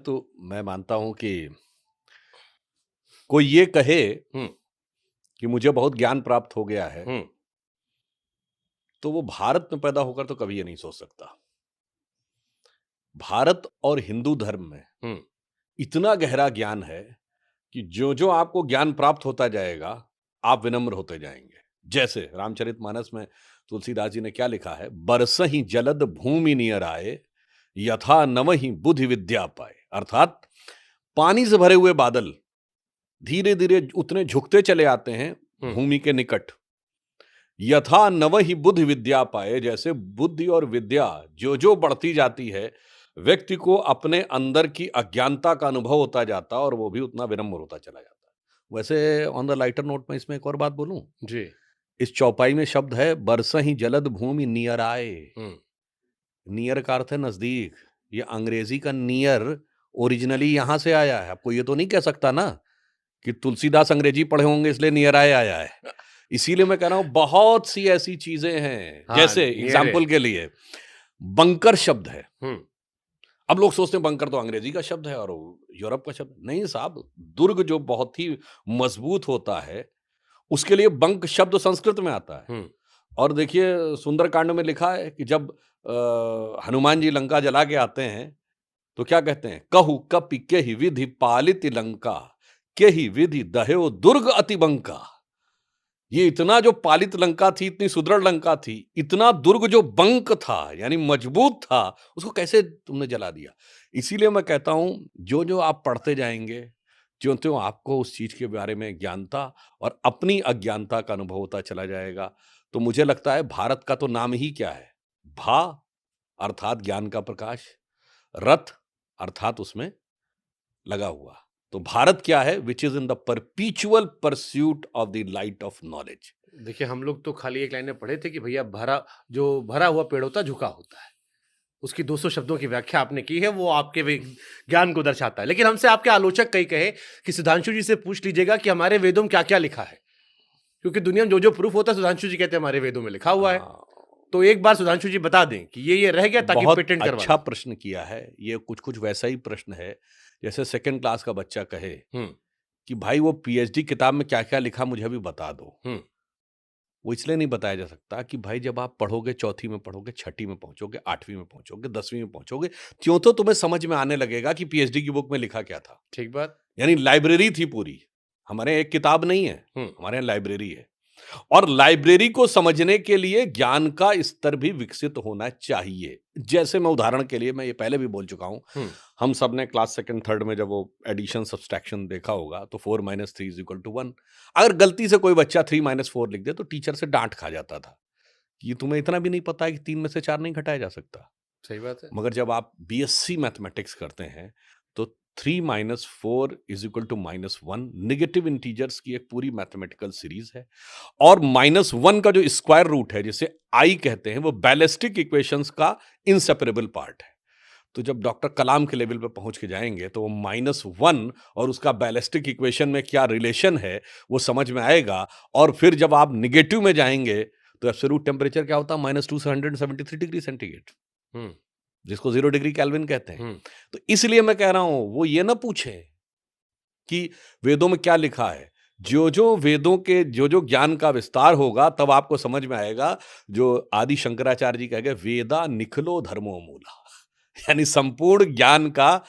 तो मैं मानता हूं कि कोई ये कहे हुँ, कि मुझे बहुत ज्ञान प्राप्त हो गया है, हुँ, तो वो भारत में पैदा होकर तो कभी ये नहीं सोच सकता। भारत और हिंदू धर्म में हुँ, इतना गहरा ज्ञान है कि जो-जो आपको ज्ञान प्राप्त होता जाएगा, आप विनम्र होते जाएंगे। जैसे रामचरितमानस में तुलसीदास जी ने क्या लिखा है, "बरसहिं जलद भूमि नियर आए, यथा नवहिं बुद्धि विद्या पाए।" अर्थात पानी से भरे हुए बादल धीरे-धीरे उतने झुकते चले आते हैं हुँ, भूमि के निकट। यथा नवहि बुद्धि विद्या पाए, जैसे बुद्धि और विद्या जो-जो बढ़ती जाती है, व्यक्ति को अपने अंदर की अज्ञानता का अनुभव होता जाता है और वो भी उतना विनम्र होता चला जाता है। वैसे ऑन द लाइटर नोट में इसमें एक और बात बोलूं, जी, इस चौपाई में शब्द है बरसहि जलद भूमि नियर आए। हुँ, नियर का अर्थ है नजदीक। ये अंग्रेजी का नियर ओरिजिनली यहां से आया है। आपको ये तो नहीं कह सकता ना कि तुलसीदास अंग्रेजी पढ़े होंगे इसलिए नियर आए आया है। इसीलिए मैं कह रहा हूं बहुत सी ऐसी चीजें हैं, हाँ, जैसे नियर है। एग्जाम्पल के लिए बंकर शब्द है। हुँ, अब लोग सोचते हैं बंकर तो अंग्रेजी का शब्द है और यूरोप का शब्द। नहीं साहब, दुर्ग जो बहुत ही मजबूत होता है, उसके लिए बंक शब्द संस्कृत में आता है। हुँ, और देखिए सुंदरकांड में लिखा है कि जब हनुमान जी लंका जला के आते हैं तो क्या कहते हैं, कहु कपि केहि विधि पालित लंका, केहि विधि दह्यो दुर्ग अति बंका। ये इतना जो पालित लंका थी, इतनी सुदृढ़ लंका थी, इतना दुर्ग जो बंक था यानी मजबूत था, उसको कैसे तुमने जला दिया। इसीलिए मैं कहता हूं जो जो आप पढ़ते जाएंगे, ज्यों त्यों आपको उस चीज के बारे में ज्ञानता और अपनी अज्ञानता का अनुभव होता चला जाएगा। तो मुझे लगता है भारत का तो नाम ही क्या है, भा अर्थात ज्ञान का प्रकाश, रथ अर्थात उसमें लगा हुआ। तो भारत क्या है, which is in the परपीचुअल pursuit of the light of knowledge. देखिए हम लोग तो खाली एक लाइन में पढ़े थे कि भैया भरा हुआ पेड़ होता है, झुका होता है। उसकी 200 शब्दों की व्याख्या आपने की है, वो आपके ज्ञान को दर्शाता है। लेकिन हमसे आपके आलोचक कई कहे कि सुधांशु जी से पूछ लीजिएगा कि हमारे वेदों में क्या-क्या लिखा है? क्योंकि दुनिया में जो-जो प्रूफ होता है, सुधांशु जी कहते हैं हमारे वेदों में लिखा हुआ है। तो एक बार सुधांशु जी बता दें कि ये रह गया ताकि बहुत पेटेंट करवा अच्छा लें। प्रश्न किया है। ये कुछ कुछ वैसा ही प्रश्न है जैसे सेकंड क्लास का बच्चा कहे हुँ, कि भाई वो पीएचडी किताब में क्या क्या लिखा मुझे भी बता दो। हुँ, वो इसलिए नहीं बताया जा सकता कि भाई जब आप पढ़ोगे, चौथी में पढ़ोगे, छठी में पहुंचोगे, आठवीं में पहुंचोगे, 10वीं में पहुंचोगे, त्यों तो तुम्हें समझ में आने लगेगा कि पीएचडी की बुक में लिखा क्या था। ठीक बात। यानी लाइब्रेरी थी पूरी। हमारे यहाँ एक किताब नहीं है, हुँ, हमारे यहाँ लाइब्रेरी है। और लाइब्रेरी को समझने के लिए ज्ञान का स्तर भी विकसित होना चाहिए। जैसे मैं उदाहरण के लिए, मैं ये पहले भी बोल चुका हूं, हुँ, हम सब ने क्लास सेकंड थर्ड में जब वो एडिशन सब्सट्रैक्शन देखा होगा तो 4 - 3 = 1। अगर गलती से कोई बच्चा 3 - 4 लिख दे तो टीचर से डांट खा जाता था कि तुम्हें इतना भी नहीं पता है कि 3 में से 4 नहीं घटाया जा सकता। सही बात है। मगर जब आप बीएससी मैथमेटिक्स करते हैं तो 3 - 4 = -1 नेगेटिव इंटीजर्स की एक पूरी मैथमेटिकल सीरीज है। और -1 का जो स्क्वायर रूट है जिसे आई कहते हैं, वो बैलिस्टिक इक्वेशंस का इनसेपरेबल पार्ट है। तो जब डॉक्टर कलाम के लेवल पे पहुंच के जाएंगे तो वो -1 और उसका बैलिस्टिक इक्वेशन में क्या रिलेशन है वो समझ में आएगा। और फिर जब आप निगेटिव में जाएंगे तो एब्सोल्यूट टेम्परेचर क्या होता है, -2 से 173 डिग्री सेंटीग्रेड, हुँ, जिसको 0 डिग्री केल्विन कहते हैं। हुँ, तो इसलिए मैं कह रहा हूं वो ये ना पूछे कि वेदों में क्या लिखा है। जो-जो वेदों के जो-जो ज्ञान का विस्तार होगा तब आपको समझ में आएगा। जो आदि शंकराचार्य जी कह गए, वेदा निखिलो धर्मो मूला। यानी संपूर्ण ज्ञान का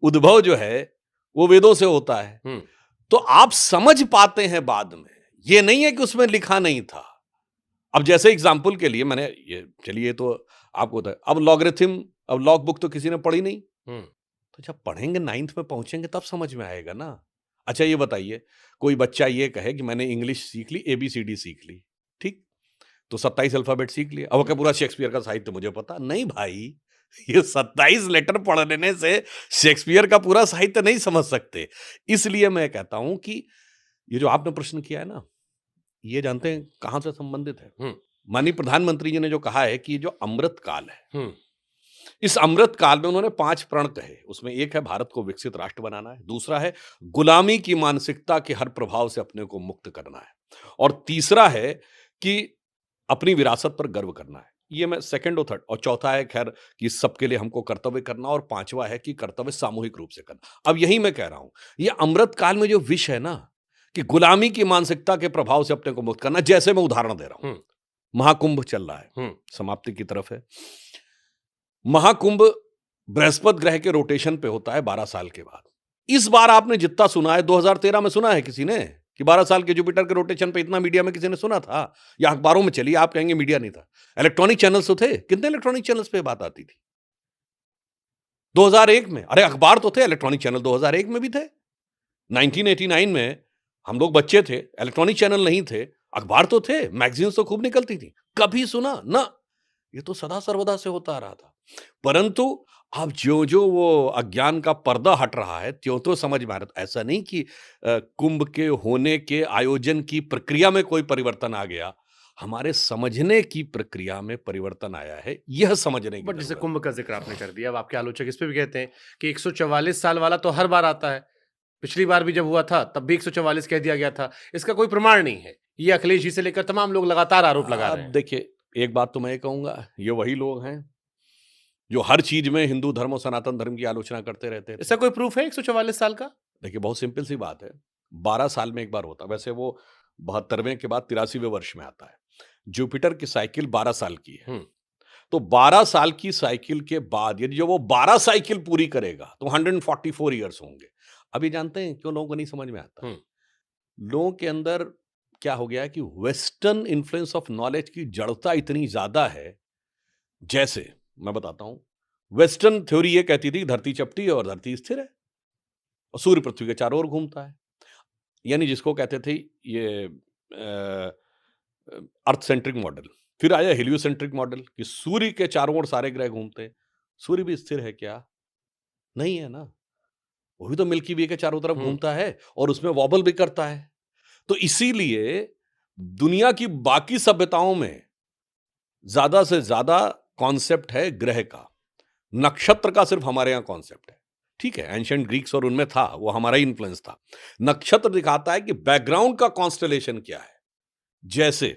उद्भव जो है वो वेदों से होता है। हुँ, तो आप समझ पाते हैं बाद में, ये नहीं है कि उसमें लिखा नहीं था। अब जैसे एग्जांपल के लिए मैंने ये, चलिए तो आपको होता है अब लॉगरिथम, अब लॉग बुक तो किसी ने पढ़ी नहीं। हुँ, तो जब पढ़ेंगे 9th में पहुंचेंगे तब समझ में आएगा ना। अच्छा ये बताइए, कोई बच्चा ये कहे कि मैंने इंग्लिश सीख ली, एबीसीडी सीख ली, ठीक, तो 27 अल्फाबेट सीख लिया, अब क्या पूरा शेक्सपियर का साहित्य मुझे पता नहीं भाई। ये 27 लेटर पढ़ने से शेक्सपियर का पूरा साहित्य नहीं समझ सकते। इसलिए मैं कहता हूं कि ये जो आपने प्रश्न किया है ना, ये जानते हैं कहां से संबंधित है। हुँ, माननीय प्रधानमंत्री जी ने जो कहा है कि ये जो अमृत काल है, हुँ, इस अमृत काल में उन्होंने 5 प्रण कहे। उसमें एक है भारत को विकसित राष्ट्र बनाना है, दूसरा है गुलामी की मानसिकता के हर प्रभाव से अपने को मुक्त करना है, और तीसरा है कि अपनी विरासत पर गर्व करना है। ये मैं सेकंड और थर्ड, और चौथा है खैर कि सबके लिए हमको कर्तव्य करना, और पांचवा है कि कर्तव्य सामूहिक रूप से करना। अब यही मैं कह रहा हूं, ये अमृत काल में जो विष है ना, कि गुलामी की मानसिकता के प्रभाव से अपने को मुक्त करना। जैसे मैं उदाहरण दे रहा हूं, महाकुंभ चल रहा है, समाप्ति की तरफ है। महाकुंभ बृहस्पति ग्रह के रोटेशन पे होता है 12 साल के बाद। इस बार आपने जितना सुना है, 2013 में सुना है किसी ने कि 12 साल के जुपिटर के रोटेशन पे इतना? मीडिया में किसी ने सुना था या अखबारों में चली? आप कहेंगे मीडिया नहीं था, इलेक्ट्रॉनिक चैनल्स तो थे। कितने इलेक्ट्रॉनिक चैनल्स पे बात आती थी 2001 में? अरे अखबार तो थे, इलेक्ट्रॉनिक चैनल 2001 में भी थे। 1989 में हम लोग बच्चे थे, इलेक्ट्रॉनिक चैनल नहीं थे, अखबार तो थे, मैगजीन्स तो खूब निकलती थी। कभी सुना ना? ये तो सदा सर्वदा से होता आ रहा था। परंतु अब जो वो अज्ञान का पर्दा हट रहा है, त्यों तो समझ में आ रहा है। ऐसा नहीं कि कुंभ के होने के आयोजन की प्रक्रिया में कोई परिवर्तन आ गया, हमारे समझने की प्रक्रिया में परिवर्तन आया है, यह समझने की बट जैसे जरूरत है। कुंभ का जिक्र आपने कर दिया, अब आपके आलोचक इस पे भी कहते हैं कि 144 साल वाला तो हर बार आता है, पिछली बार भी जब हुआ था तब भी 144 कह दिया गया था, इसका कोई प्रमाण नहीं है। ये अखिलेश जी से लेकर तमाम लोग लगातार आरोप लगा रहे अब हैं। देखिए, एक बात तो मैं ये कहूंगा, ये वही लोग हैं जो हर चीज में हिंदू धर्म और सनातन धर्म की आलोचना करते रहते थे। इसका कोई प्रूफ है 144 साल का? देखिए, बहुत सिंपल सी बात है, 12 साल में एक बार होता है। वैसे वो 72वें के बाद 83वें वर्ष में आता है। जुपिटर की साइकिल 12 साल की है, तो 12 साल की साइकिल के बाद यदि जो वो 12 साइकिल पूरी करेगा तो 144 ईयर्स होंगे। अभी जानते हैं क्यों लोगों को नहीं समझ में आता? लोगों के अंदर क्या हो गया है कि वेस्टर्न इन्फ्लुएंस ऑफ नॉलेज की जड़ता इतनी ज्यादा है। जैसे मैं बताता हूं, वेस्टर्न थ्योरी ये कहती थी धरती चपटी है और धरती स्थिर है और सूर्य पृथ्वी के चारों ओर घूमता है। यानी जिसको कहते थे ये अर्थ सेंट्रिक मॉडल। फिर आया हेलियोसेंट्रिक मॉडल कि सूर्य के चारों ओर सारे ग्रह घूमते हैं। सूर्य भी स्थिर है क्या? नहीं है ना, वो भी तो मिल्की वे के चारों तरफ घूमता है और उसमें वॉबल भी करता है। तो इसीलिए दुनिया की बाकी सभ्यताओं में ज्यादा से ज्यादा कॉन्सेप्ट है ग्रह का, नक्षत्र का सिर्फ हमारे यहां कॉन्सेप्ट है। ठीक है, एंशिएंट ग्रीक्स और उनमें था, वो हमारा ही इन्फ्लुएंस था। नक्षत्र दिखाता है कि बैकग्राउंड का कॉन्स्टलेशन क्या है। जैसे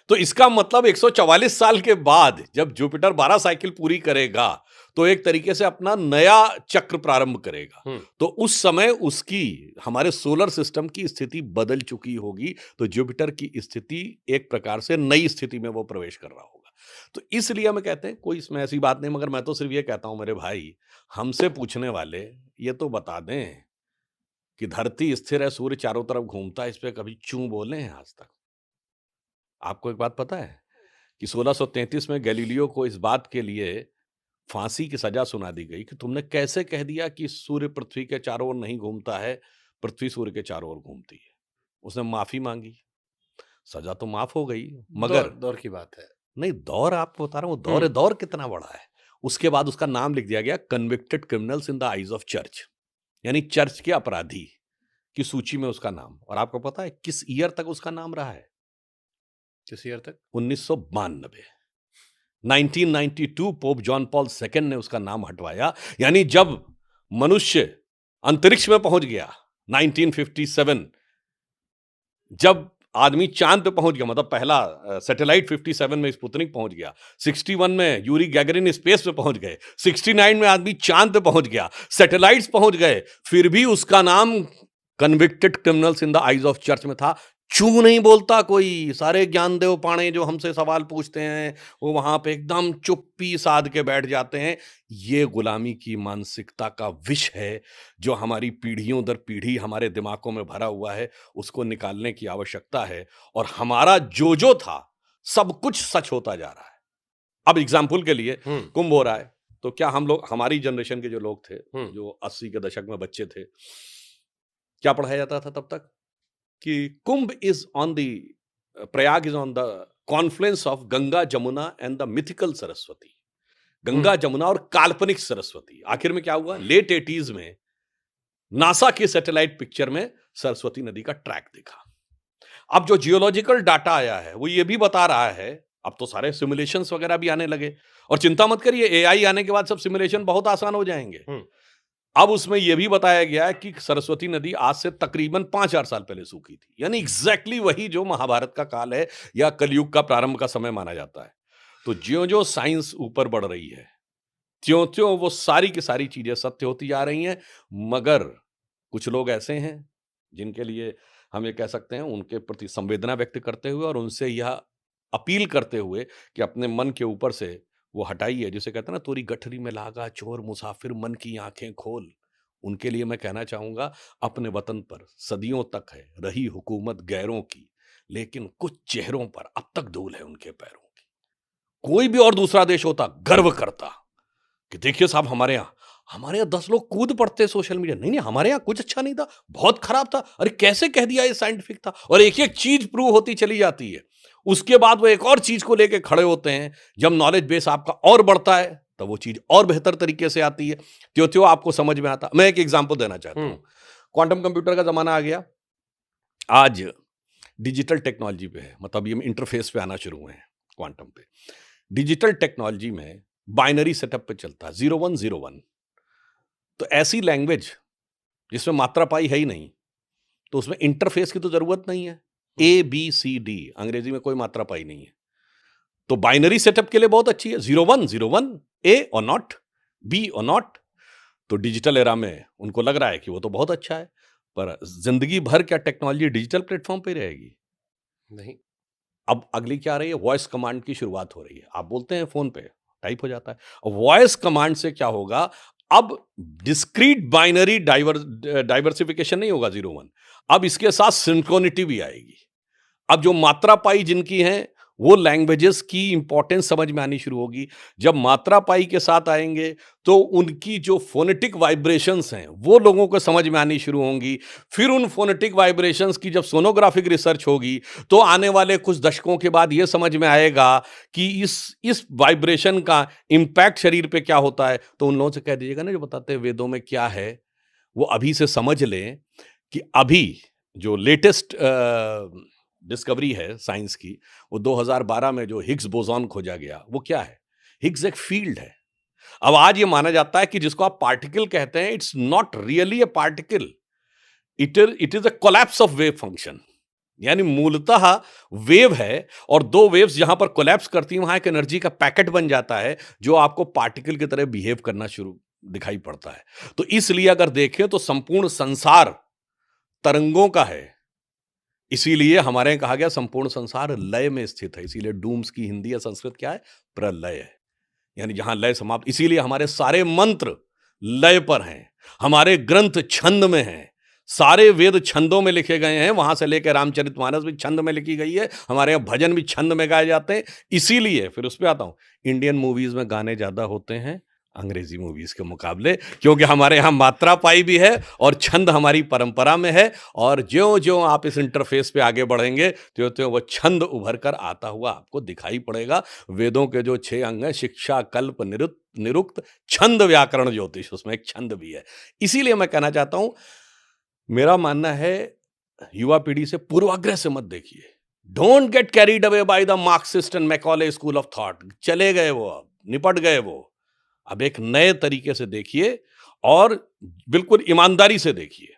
तो इसका मतलब 144 साल के बाद जब जुपिटर 12 साइकिल पूरी करेगा तो एक तरीके से अपना नया चक्र प्रारंभ करेगा। तो उस समय उसकी हमारे सोलर सिस्टम की स्थिति बदल चुकी होगी, तो जुपिटर की स्थिति एक प्रकार से नई स्थिति में वो प्रवेश कर रहा होगा। तो इसलिए हमें कहते हैं कोई इसमें ऐसी बात नहीं, मगर मैं तो सिर्फ ये कहता हूं मेरे भाई, हमसे पूछने वाले ये तो बता दें कि धरती स्थिर है, सूर्य चारों तरफ घूमता है, इस पे कभी चूं बोले हैं आज तक? आपको एक बात पता है कि 1633 में गैलीलियो को इस बात के लिए फांसी की सजा सुना दी गई कि तुमने कैसे कह दिया कि सूर्य पृथ्वी के चारों ओर नहीं घूमता है, पृथ्वी सूर्य के चारों ओर घूमती है। उसने माफी मांगी, सजा तो माफ हो गई, मगर दौर की बात है। नहीं, दौर आपको बता रहा हूं, दौर दौर कितना बड़ा है। उसके बाद उसका नाम लिख दिया गया convicted criminals in the eyes of church, यानी चर्च के अपराधी की सूची में उसका नाम। और आपको पता है किस ईयर तक उसका नाम रहा है? किस ईयर तक? 1992। 1992 पोप जॉन पॉल सेकंड ने उसका नाम हटवाया। यानी जब मनुष्य अंतरिक्ष में पहुंच गया 1957, जब आदमी चांद पे पहुंच गया, मतलब पहला सैटेलाइट 57 में स्पुतनिक पहुंच गया, 61 में यूरी गैगरिन स्पेस पे पहुंच गए, 69 में आदमी चांद पे पहुंच गया, सैटेलाइट्स पहुंच गए, फिर भी उसका नाम convicted criminals in the eyes of church में था। चू नहीं बोलता कोई। सारे ज्ञानदेव पाणे जो हमसे सवाल पूछते हैं वो वहां पे एकदम चुप्पी साध के बैठ जाते हैं। ये गुलामी की मानसिकता का विष है जो हमारी पीढ़ियों दर पीढ़ी हमारे दिमागों में भरा हुआ है, उसको निकालने की आवश्यकता है। और हमारा जो था सब कुछ सच होता जा रहा है। अब एग्जाम्पल के लिए कुंभ हो रहा है, तो क्या हम लोग, हमारी जनरेशन के जो लोग थे, जो 80 के दशक में बच्चे थे, क्या पढ़ाया जाता था तब तक कि Kumbh is on the, Prayag is on the confluence of Ganga Jamuna and the mythical Saraswati. Ganga Jamuna और काल्पनिक सरस्वती। आखिर में क्या हुआ? लेट 80s में नासा की सैटेलाइट पिक्चर में सरस्वती नदी का ट्रैक दिखा। अब जो जियोलॉजिकल डाटा आया है वो ये भी बता रहा है, अब तो सारे सिमुलेशंस वगैरह भी आने लगे, और चिंता मत करिए, एआई आने के बाद सब सिमुलेशन बहुत आसान हो जाएंगे। अब उसमें यह भी बताया गया है कि सरस्वती नदी आज से तकरीबन 5000 साल पहले सूखी थी, यानी एग्जैक्टली वही जो महाभारत का काल है या कलयुग का प्रारंभ का समय माना जाता है। तो ज्यों-ज्यों साइंस ऊपर बढ़ रही है, त्यों-त्यों वो सारी की सारी चीज़ें सत्य होती जा रही हैं, मगर कुछ लोग ऐसे हैं, जिनके लिए हम ये कह सकते हैं, उनके प्रति संवेदना व्यक्त करते हुए और उनसे यह अपील करते हुए कि अपने मन के ऊपर से वो हटाइए, जिसे कहते हैं ना, "तोरी गठरी में लागा चोर मुसाफिर मन की आँखें खोल।" उनके लिए मैं कहना चाहूँगा, अपने वतन पर सदियों तक है रही हुकूमत गैरों की, लेकिन कुछ चेहरों पर अब तक धूल है उनके पैरों की। कोई भी और दूसरा देश होता, गर्व करता कि देखिए साहब, हमारे यहाँ 10 लोग कूद पड़ते सोशल मीडिया। नहीं, नहीं, हमारे यहाँ कुछ अच्छा नहीं था, बहुत खराब था। अरे कैसे कह दिया ये साइंटिफिक था? और एक-एक चीज़ प्रूव होती चली जाती है। उसके बाद वो एक और चीज़ को लेके खड़े होते हैं। जब नॉलेज बेस आपका और बढ़ता है, तब वो चीज़ और बेहतर तरीके से आती है। त्यों-त्यों आपको समझ में आता। मैं एक एग्ज़ाम्पल देना चाहता हुँ। हूँ। क्वांटम कंप्यूटर का ज़माना आ गया। आज डिजिटल टेक्नोलॉजी पे है, मतलब ये इंटरफेस पे आना शुरू हुए हैं, क्वांटम पे। डिजिटल टेक्नोलॉजी में बाइनरी सेटअप पे चलता है, 0101। तो ऐसी लैंग्वेज जिसमें मात्रा पाई है ही नहीं, तो उसमें इंटरफेस की तो जरूरत नहीं है। ए बी सी डी, अंग्रेजी में कोई मात्रा पाई नहीं है, तो बाइनरी सेटअप के लिए बहुत अच्छी है। 0101, ए और नॉट, बी और नॉट। तो डिजिटल एरा में उनको लग रहा है कि वो तो बहुत अच्छा है, पर जिंदगी भर क्या टेक्नोलॉजी डिजिटल प्लेटफॉर्म पे रहेगी? नहीं। अब अगली क्या आ रही है? वॉइस कमांड की शुरुआत हो रही है। आप बोलते हैं फोन पे, टाइप हो जाता है। वॉइस कमांड से क्या होगा? अब डिस्क्रीट बाइनरी डाइवर्सिफिकेशन नहीं होगा 01, अब इसके साथ सिंक्रोनिटी भी आएगी। अब जो मात्रा पाई जिनकी है, वो लैंग्वेजेस की इंपॉर्टेंस समझ में आनी शुरू होगी। जब मात्रा पाई के साथ आएंगे, तो उनकी जो फोनेटिक वाइब्रेशंस हैं, वो लोगों को समझ में आनी शुरू होंगी। फिर उन फोनेटिक वाइब्रेशंस की जब सोनोग्राफिक रिसर्च होगी, तो आने वाले कुछ दशकों के बाद ये समझ में आएगा कि इस वाइब्रेशन का इम्पैक्ट शरीर पे क्या होता है। तो उन लोगों से कह दीजिएगा ना, जो बताते हैं वेदों में क्या है, वो अभी से समझ लें कि अभी जो लेटेस्ट डिस्कवरी है साइंस की, वो 2012 में जो हिग्स बोसॉन खोजा गया, वो क्या है? हिग्स एक फील्ड है। अब आज ये माना जाता है कि जिसको आप पार्टिकल कहते हैं, it's not really a particle, it is a collapse of wave function. यानी मूलतः वेव है, और दो वेव्स जहां पर कोलैप्स करती हैं, वहां एक एनर्जी का पैकेट बन जाता है, जो आपको पार्टिकल की तरह बिहेव करना शुरू दिखाई पड़ता है। तो इसलिए अगर देखें, तो संपूर्ण संसार तरंगों का है। इसीलिए हमारे यहाँ कहा गया, संपूर्ण संसार लय में स्थित है। इसीलिए डूम्स की हिंदी या संस्कृत क्या है? प्रलय है। यानी जहां लय समाप्त। इसीलिए हमारे सारे मंत्र लय पर हैं, हमारे ग्रंथ छंद में हैं, सारे वेद छंदों में लिखे गए हैं। वहां से लेकर रामचरितमानस भी छंद में लिखी गई है, हमारे यहाँ भजन भी छंद में गाए जाते हैं। इसीलिए फिर उस पर आता हूं, इंडियन मूवीज में गाने ज्यादा होते हैं अंग्रेजी मूवीज के मुकाबले, क्योंकि हमारे यहाँ मात्रा पाई भी है और छंद हमारी परंपरा में है। और ज्यों ज्यों आप इस इंटरफेस पे आगे बढ़ेंगे, त्यों त्यों वो छंद उभर कर आता हुआ आपको दिखाई पड़ेगा। वेदों के जो 6 अंग हैं, शिक्षा, कल्प, निरुक्त, छंद, व्याकरण, ज्योतिष, उसमें एक छंद भी है। इसीलिए मैं कहना चाहता हूं, मेरा मानना है, युवा पीढ़ी से पूर्वाग्रह से मत देखिए। Don't get carried away by the Marxist and Macaulay school of thought. चले गए वो, अब निपट गए वो। अब एक नए तरीके से देखिए, और बिल्कुल ईमानदारी से देखिए।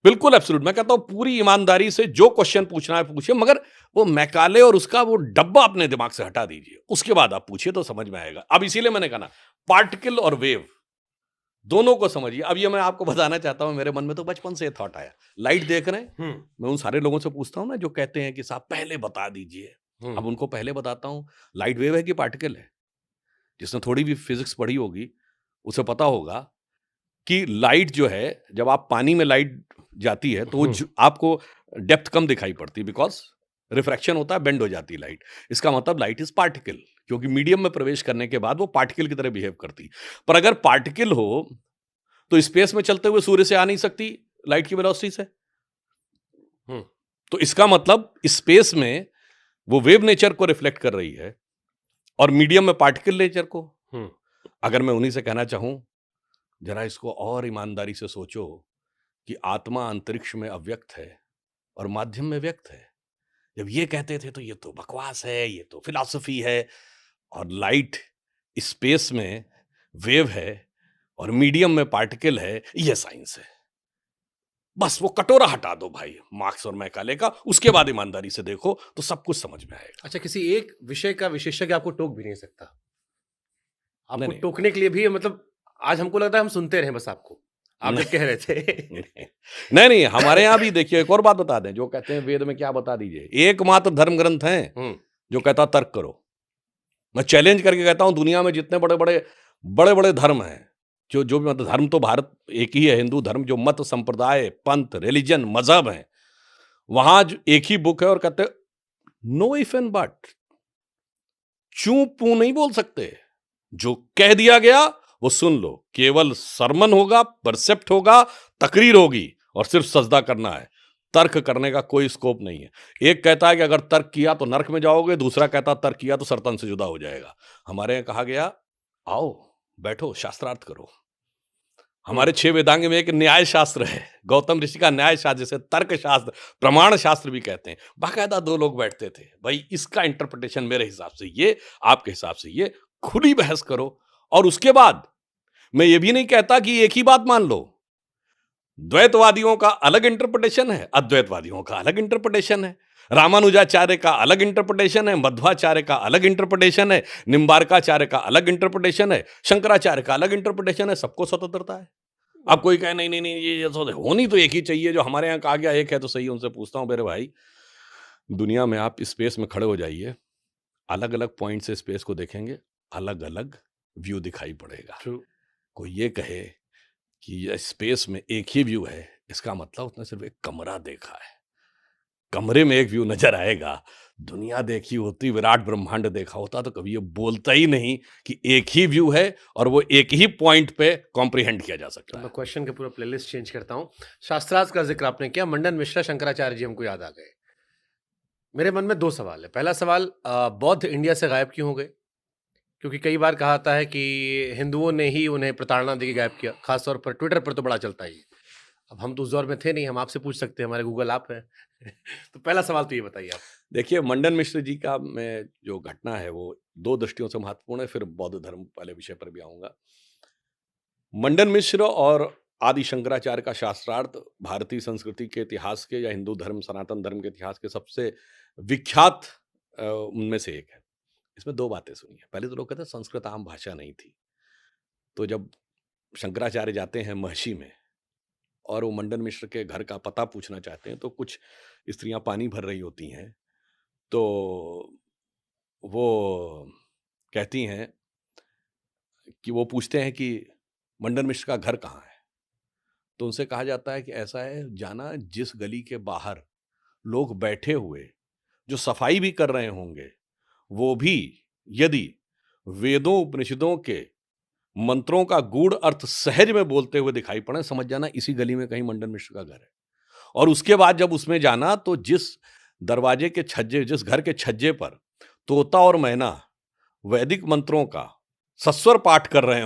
बिल्कुल एब्सोल्यूट, मैं कहता हूं पूरी ईमानदारी से जो क्वेश्चन पूछना है पूछिए, मगर वो मैकाले और उसका वो डब्बा अपने दिमाग से हटा दीजिए। उसके बाद आप पूछिए, तो समझ में आएगा। अब इसीलिए मैंने कहा ना, पार्टिकल और वेव दोनों को समझिए। अब ये मैं आपको बताना चाहता हूं, मेरे मन में तो बचपन से थॉट आया। लाइट देख रहे हैं, हुँ, मैं उन सारे लोगों से पूछता हूं ना, जो कहते हैं कि साहब पहले बता दीजिए। हुँ। अब उनको पहले बताता हूं, लाइट वेव है कि पार्टिकल है? जिसने थोड़ी भी फिजिक्स पढ़ी होगी, उसे पता होगा कि लाइट जो है, जब आप पानी में लाइट जाती है, तो वो हुँ, आपको डेप्थ कम दिखाई पड़ती है, बिकॉज रिफ्रैक्शन होता है, बेंड हो जाती है लाइट। इसका मतलब लाइट इज पार्टिकल, क्योंकि मीडियम में प्रवेश करने के बाद वो पार्टिकल की तरह बिहेव करती। पर अगर पार्टिकल हो, तो स्पेस में चलते हुए सूर्य से आ नहीं सकती लाइट की वेलोसिटी से। हुँ, तो इसका मतलब स्पेस में वो वेव नेचर को रिफ्लेक्ट कर रही है, और मीडियम में पार्टिकल नेचर को। हुँ। अगर मैं उन्हीं से कहना चाहूं, जरा इसको और ईमानदारी से सोचो कि आत्मा अंतरिक्ष में अव्यक्त है और माध्यम में व्यक्त है। जब ये कहते थे, तो ये तो बकवास है, ये तो फिलॉसफी है। और लाइट स्पेस में वेव है, और मीडियम में पार्टिकल है, ये साइंस है। बस वो कटोरा हटा दो भाई मार्क्स और मैकाले का, उसके बाद ईमानदारी से देखो तो सब कुछ समझ में आएगा। अच्छा, किसी एक विषय का विशेषज्ञ आपको टोक भी नहीं सकता, नहीं आपको नहीं टोकने के लिए भी मतलब आज हमको लगता है हम सुनते रहे बस आपको, आप जब कह रहे थे। नहीं नहीं नहीं, हमारे यहाँ भी देखिए एक और बात बता दें, जो कहते हैं वेद में क्या बता दीजिए, एकमात्र धर्म ग्रंथ है जो कहता तर्क करो। मैं चैलेंज करके कहता हूं दुनिया में जितने बड़े बड़े धर्म हैं, जो भी मतलब धर्म तो भारत एक ही है, हिंदू धर्म, जो मत संप्रदाय पंथ रिलीजन मजहब है, वहां एक ही बुक है और कहते नो इफ एंड बट, चू पू नहीं बोल सकते, जो कह दिया गया वो सुन लो, केवल सरमन होगा, परसेप्ट होगा, तकरीर होगी और सिर्फ सजदा करना है, तर्क करने का कोई स्कोप नहीं है। एक कहता है कि अगर तर्क किया तो नरक में जाओगे, दूसरा कहता है तर्क किया तो सरतन से जुदा हो जाएगा। हमारे यहाँ कहा गया आओ बैठो शास्त्रार्थ करो। हमारे 6 वेदांग में एक न्याय शास्त्र है, गौतम ऋषि का न्याय शास्त्र, जिसे तर्क शास्त्र प्रमाण शास्त्र भी कहते हैं। बाकायदा 2 लोग बैठते थे, भाई इसका इंटरप्रिटेशन मेरे हिसाब से ये, आपके हिसाब से ये, खुली बहस करो। और उसके बाद मैं ये भी नहीं कहता कि एक ही बात मान लो, द्वैतवादियों का अलग इंटरप्रिटेशन है, अद्वैतवादियों का अलग इंटरप्रिटेशन है, रामानुजाचार्य का अलग इंटरप्रिटेशन है, मध्वाचार्य का अलग इंटरप्रिटेशन है, निम्बार्काचार्य का अलग इंटरप्रिटेशन है, शंकराचार्य का अलग इंटरप्रिटेशन है, सबको स्वतंत्रता है। अब कोई कहे नहीं नहीं नहीं ये तो होनी तो एक ही चाहिए, जो हमारे यहाँ कहा गया एक है तो सही। उनसे पूछता हूँ मेरे भाई, दुनिया में आप स्पेस में खड़े हो जाइए, अलग अलग पॉइंट से स्पेस को देखेंगे, अलग अलग व्यू दिखाई पड़ेगा। कोई ये कहे कि ये स्पेस में एक ही व्यू है, इसका मतलब उसने सिर्फ एक कमरा देखा है, कमरे में एक व्यू नजर आएगा। दुनिया देखी होती, विराट ब्रह्मांड देखा होता तो कभी ये बोलता ही नहीं कि एक ही व्यू है और वो एक ही पॉइंट पे कॉम्प्रिहेंड किया जा सकता है। मैं क्वेश्चन का पूरा प्लेलिस्ट चेंज करता हूँ। शास्त्रार्थ का जिक्र आपने किया, मंडन मिश्रा शंकराचार्य जी हमको याद आ गए। मेरे मन में 2 सवाल है। पहला सवाल, बौद्ध इंडिया से गायब क्यों हो गए? क्योंकि कई बार कहा जाता है कि हिंदुओं ने ही उन्हें प्रताड़ना देके गायब किया, खासतौर पर ट्विटर पर तो बड़ा चलता ही है। अब हम तो उस दौर में थे नहीं, हम आपसे पूछ सकते हैं, हमारे गूगल आप हैं। तो पहला सवाल तो ये बताइए आप। देखिए मंडन मिश्र जी का मैं जो घटना है वो 2 दृष्टियों से महत्वपूर्ण है, फिर बौद्ध धर्म वाले विषय पर भी आऊंगा। मंडन मिश्र और आदि शंकराचार्य का शास्त्रार्थ भारतीय संस्कृति के इतिहास के या हिंदू धर्म सनातन धर्म के इतिहास के सबसे विख्यात उनमें से एक है। इसमें 2 बातें सुनी है। पहले तो लोग कहते हैं संस्कृत आम भाषा नहीं थी, तो जब शंकराचार्य जाते हैं महर्षि में और वो मंडन मिश्र के घर का पता पूछना चाहते हैं, तो कुछ स्त्रियां पानी भर रही होती हैं, तो वो कहती हैं कि वो पूछते हैं कि मंडन मिश्र का घर कहाँ है? तो उनसे कहा जाता है कि ऐसा है, जाना जिस गली के बाहर लोग बैठे हुए जो सफाई भी कर रहे होंगे, वो भी यदि वेदों उपनिषदों के मंत्रों का गूढ़ अर्थ सहज में बोलते हुए दिखाई पड़े, समझ जाना इसी गली में कहीं मंडन मिश्र का घर है। और उसके बाद जब उसमें जाना तो जिस दरवाजे के छज्जे, जिस घर के छज्जे पर तोता और मैना वैदिक मंत्रों का सस्वर पाठ कर रहे